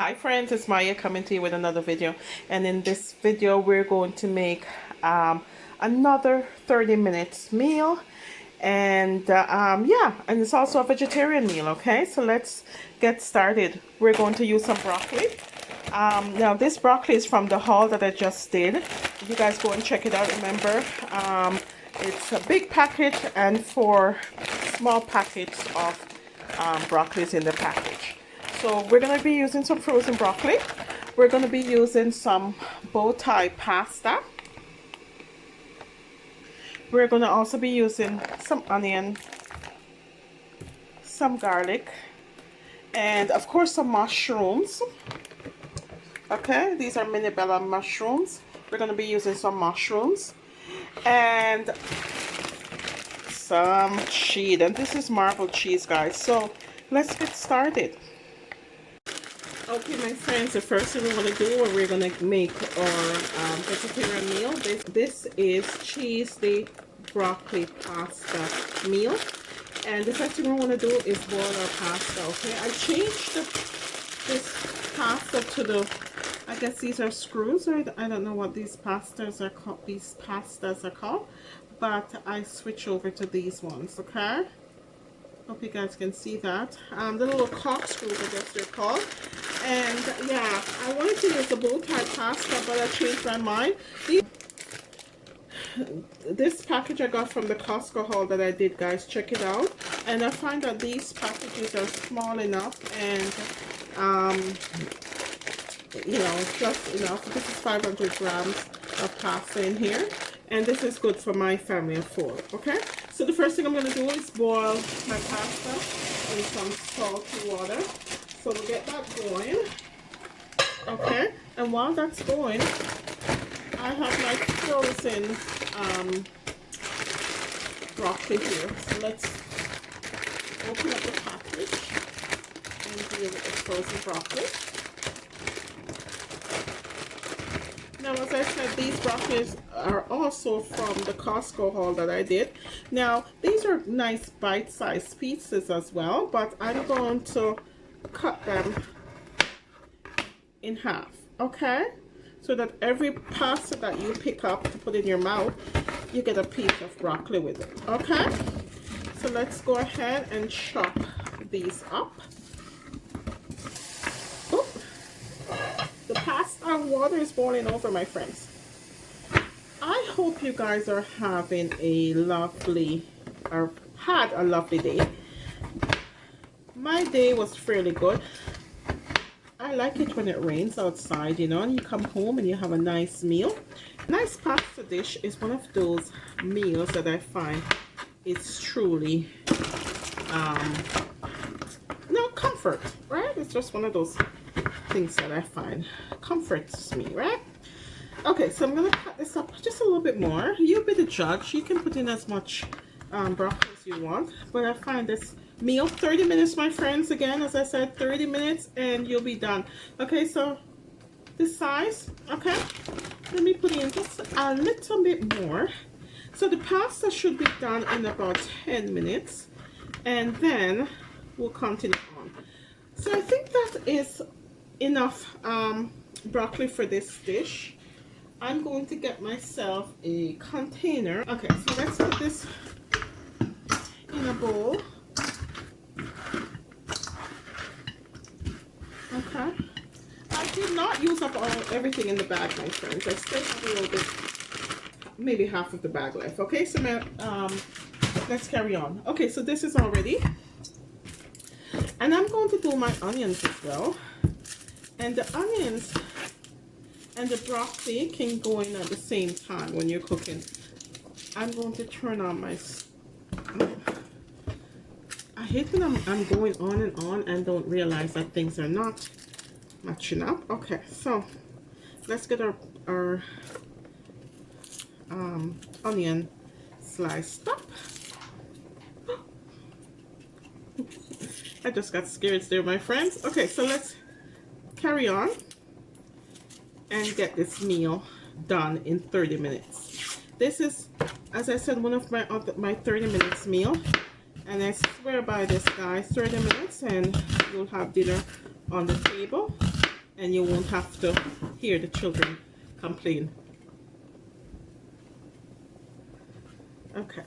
Hi friends, it's Maya coming to you with another video, and in this video we're going to make another 30 minutes meal, and yeah, and it's also a vegetarian meal. Okay, so let's get started. We're going to use some broccoli. Now this broccoli is from the haul that I just did. You guys go and check it out. Remember, it's a big package and 4 small packets of broccolis in the package. So we're going to be using some frozen broccoli. We're going to be using some bow tie pasta. We're going to also be using some onion, some garlic, and of course some mushrooms. Okay, these are mini bella mushrooms. We're going to be using some mushrooms and some cheese. And this is marble cheese, guys. So let's get started. Okay, my friends, the first thing we're going to do, we're going to make our vegetarian meal. This is cheesy broccoli pasta meal. And the first thing we're going to do is boil our pasta, okay? I changed this pasta to the, I guess these are screws, or I don't know what these pastas are called. But I switch over to these ones, okay? Hope you guys can see that. The little corkscrews, I guess they're called. And yeah, I wanted to use the bow tie pasta, but I changed my mind. This package I got from the Costco haul that I did, guys. Check it out. And I find that these packages are small enough and you know, just enough. This is 500 grams of pasta in here, and this is good for my family of 4. Okay, so the first thing I'm going to do is boil my pasta in some salty water. So we'll get that going. Okay, and while that's going, I have my frozen broccoli here. So let's open up the package and deal with the frozen broccoli. Now, as I said, these broccolis are also from the Costco haul that I did. Now, these are nice bite-sized pieces as well, but I'm going to cut them in half, okay? So that every pasta that you pick up to put in your mouth, you get a piece of broccoli with it, okay? So let's go ahead and chop these up. The pasta water is boiling over, my friends. I hope you guys are having a lovely, or had a lovely day. My day was fairly good. I like it when it rains outside, you know, and you come home and you have a nice meal. Nice pasta dish is one of those meals that I find is truly, no, comfort, right? It's just one of those things that I find comforts me, right? Okay, so I'm gonna cut this up just a little bit more. You'll be the judge. You can put in as much broccoli as you want, but I find this meal 30 minutes, my friends. Again, as I said, 30 minutes and you'll be done. Okay, so this size, okay, let me put in just a little bit more. So the pasta should be done in about 10 minutes, and then we'll continue on. So I think that is enough broccoli for this dish. I'm going to get myself a container. Okay, so let's put this in a bowl. Okay, I did not use up everything in the bag, my friends. I still have a little bit, maybe half of the bag left. Okay, so let's carry on. Okay, so this is all ready, and I'm going to do my onions as well. And the onions and the broccoli can go in at the same time when you're cooking. I'm going to turn on my... I hate when I'm going on and don't realize that things are not matching up. Okay, so let's get our onion sliced up. I just got scared there, my friends. Okay, so let's carry on and get this meal done in 30 minutes. This is, as I said, one of my 30 minutes meal, and I swear by this, guys. 30 minutes and you'll have dinner on the table. and you won't have to hear the children complain. Okay.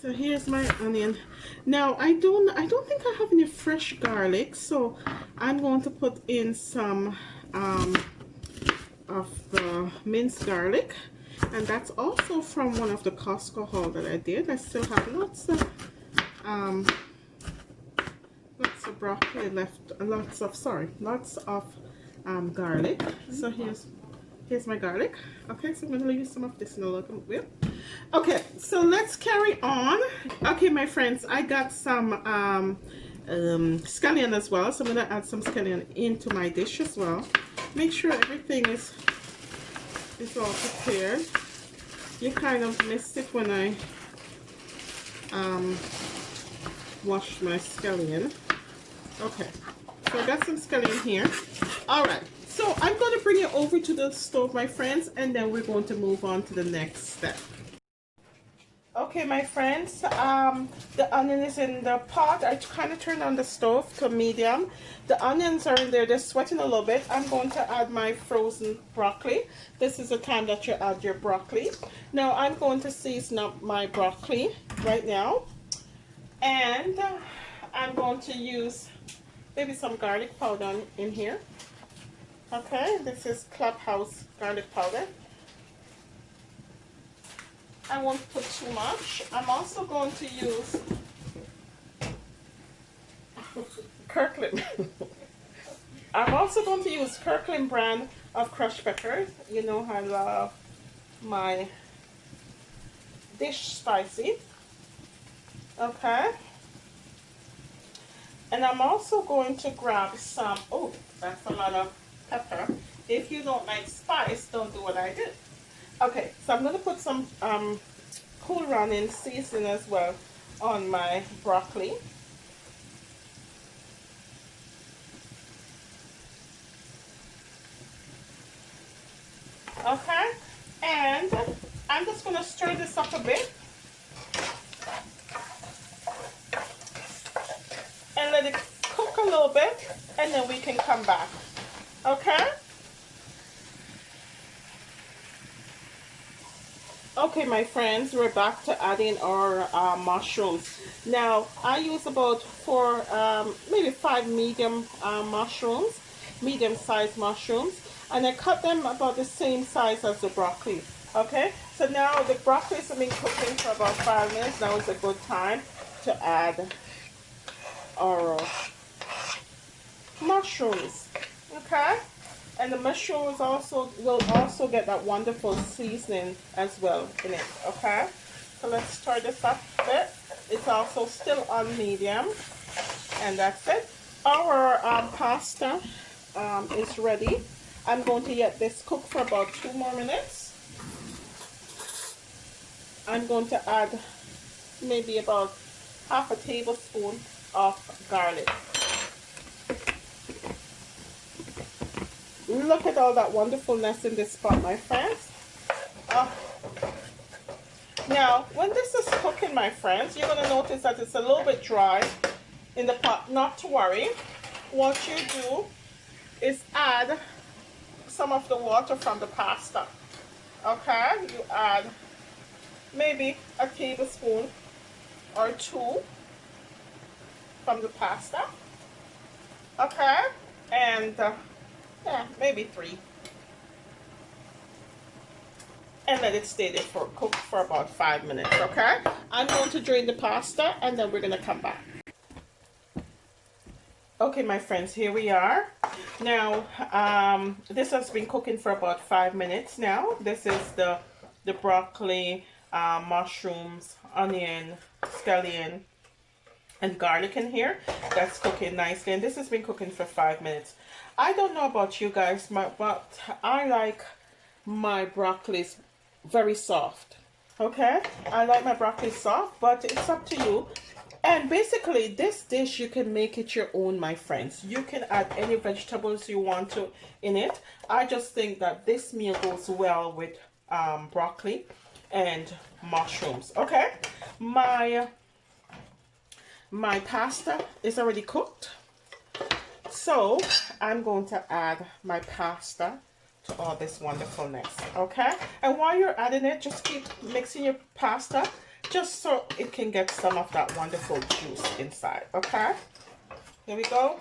So here's my onion. Now I don't think I have any fresh garlic, so I'm going to put in some of the minced garlic, and that's also from one of the Costco haul that I did. I still have lots of broccoli left, lots of garlic. So here's my garlic. Okay, so I'm going to use some of this in a little bit. Okay, so let's carry on. Okay, my friends, I got some scallion as well, so I'm going to add some scallion into my dish as well. Make sure everything is all prepared. You kind of missed it when I washed my scallion. Okay, so I got some scallion here. All right, so I'm going to bring it over to the stove, my friends, and then we're going to move on to the next step. Okay, my friends, the onion is in the pot. I kind of turned on the stove to medium. The onions are in there, they're sweating a little bit. I'm going to add my frozen broccoli. This is the time that you add your broccoli. Now I'm going to season up my broccoli right now. And I'm going to use maybe some garlic powder in here. Okay, this is Clubhouse garlic powder. I won't put too much. I'm also going to use Kirkland. I'm also going to use Kirkland brand of crushed peppers. You know I love my dish spicy. Okay. And I'm also going to grab some, oh, that's a lot of pepper. If you don't like spice, don't do what I did. Okay, so I'm going to put some Cool Running seasoning as well on my broccoli. Okay, and I'm just going to stir this up a bit and let it cook a little bit, and then we can come back. Okay? Okay, my friends, we're back to adding our mushrooms. Now, I use about maybe 5 medium-sized mushrooms, and I cut them about the same size as the broccoli. Okay, so now the broccoli has been cooking for about 5 minutes. Now is a good time to add our mushrooms. Okay. And the mushrooms will also get that wonderful seasoning as well in it, okay? So let's stir this up a bit. It's also still on medium, and that's it. Our pasta is ready. I'm going to let this cook for about 2 more minutes. I'm going to add maybe about half a tablespoon of garlic. Look at all that wonderfulness in this pot, my friends. Now, when this is cooking, my friends, you're going to notice that it's a little bit dry in the pot. Not to worry. What you do is add some of the water from the pasta. Okay? You add maybe a tablespoon or 2 from the pasta. Okay? And yeah, maybe 3. And let it stay there for cook for about 5 minutes, okay? I'm going to drain the pasta, and then we're going to come back. Okay, my friends, here we are. Now, this has been cooking for about 5 minutes now. This is the broccoli, mushrooms, onion, scallion, and garlic in here. That's cooking nicely, and this has been cooking for 5 minutes. I don't know about you guys, but I like my broccolis very soft. Okay, I like my broccoli soft, but it's up to you. And basically, this dish, you can make it your own, my friends. You can add any vegetables you want to in it. I just think that this meal goes well with broccoli and mushrooms. Okay, my pasta is already cooked. So I'm going to add my pasta to all this wonderfulness, okay? And while you're adding it, just keep mixing your pasta just so it can get some of that wonderful juice inside, okay? Here we go,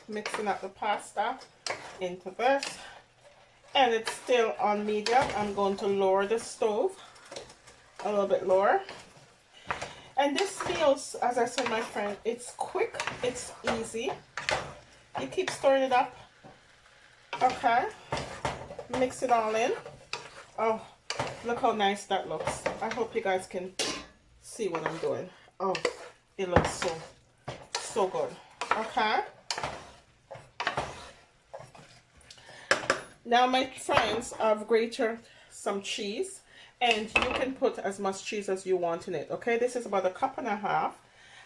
mixing up the pasta into this, and it's still on medium. I'm going to lower the stove a little bit lower. And this meal, as I said, my friend, it's quick, it's easy. You keep stirring it up, okay? Mix it all in. Oh, look how nice that looks. I hope you guys can see what I'm doing. Oh, it looks so good, okay? Now, my friends, I've grated some cheese, and you can put as much cheese as you want in it, okay? This is about 1.5 cups,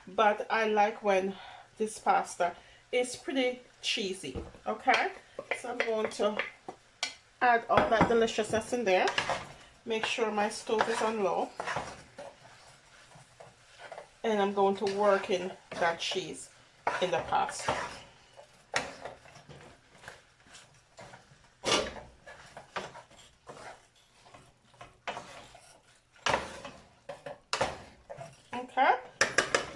but I like when this pasta is pretty cheesy, okay? So I'm going to add all that deliciousness in there. Make sure my stove is on low, and I'm going to work in that cheese in the pasta. Okay,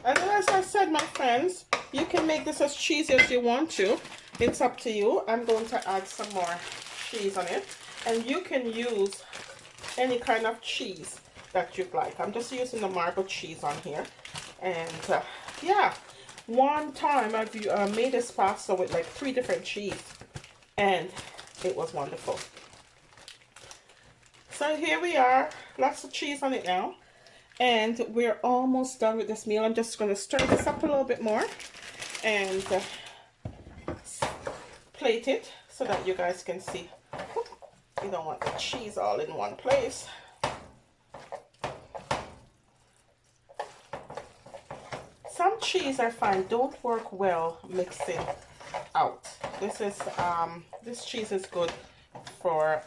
and as I said, my friends, you can make this as cheesy as you want to. It's up to you. I'm going to add some more cheese on it, and you can use any kind of cheese that you'd like. I'm just using the marble cheese on here. And yeah, one time I've made this pasta with like 3 different cheese, and it was wonderful. So here we are, lots of cheese on it now, and we're almost done with this meal. I'm just going to stir this up a little bit more and plate it so that you guys can see. You don't want the cheese all in one place. Some cheese I find don't work well mixing out. This cheese is good for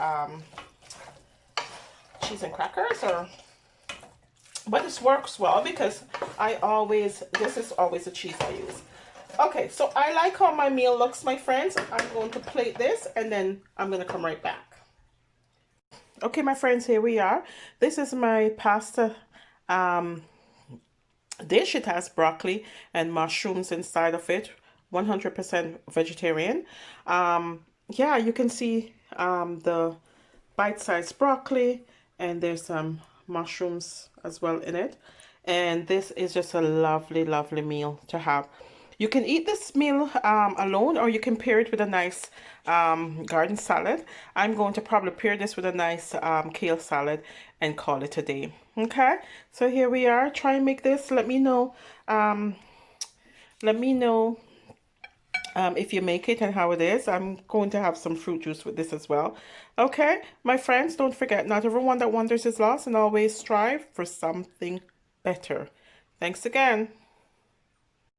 cheese and crackers, but this works well because this is always the cheese I use. Okay, so I like how my meal looks, my friends. I'm going to plate this, and then I'm going to come right back. Okay, my friends, here we are. This is my pasta dish. It has broccoli and mushrooms inside of it, 100% vegetarian. Yeah, you can see the bite-sized broccoli, and there's some mushrooms as well in it. And this is just a lovely meal to have. You can eat this meal alone, or you can pair it with a nice garden salad. I'm going to probably pair this with a nice kale salad and call it a day. Okay, so here we are. Try and make this. Let me know. If you make it and how it is. I'm going to have some fruit juice with this as well. Okay, my friends, don't forget, not everyone that wonders is lost, and always strive for something better. Thanks again.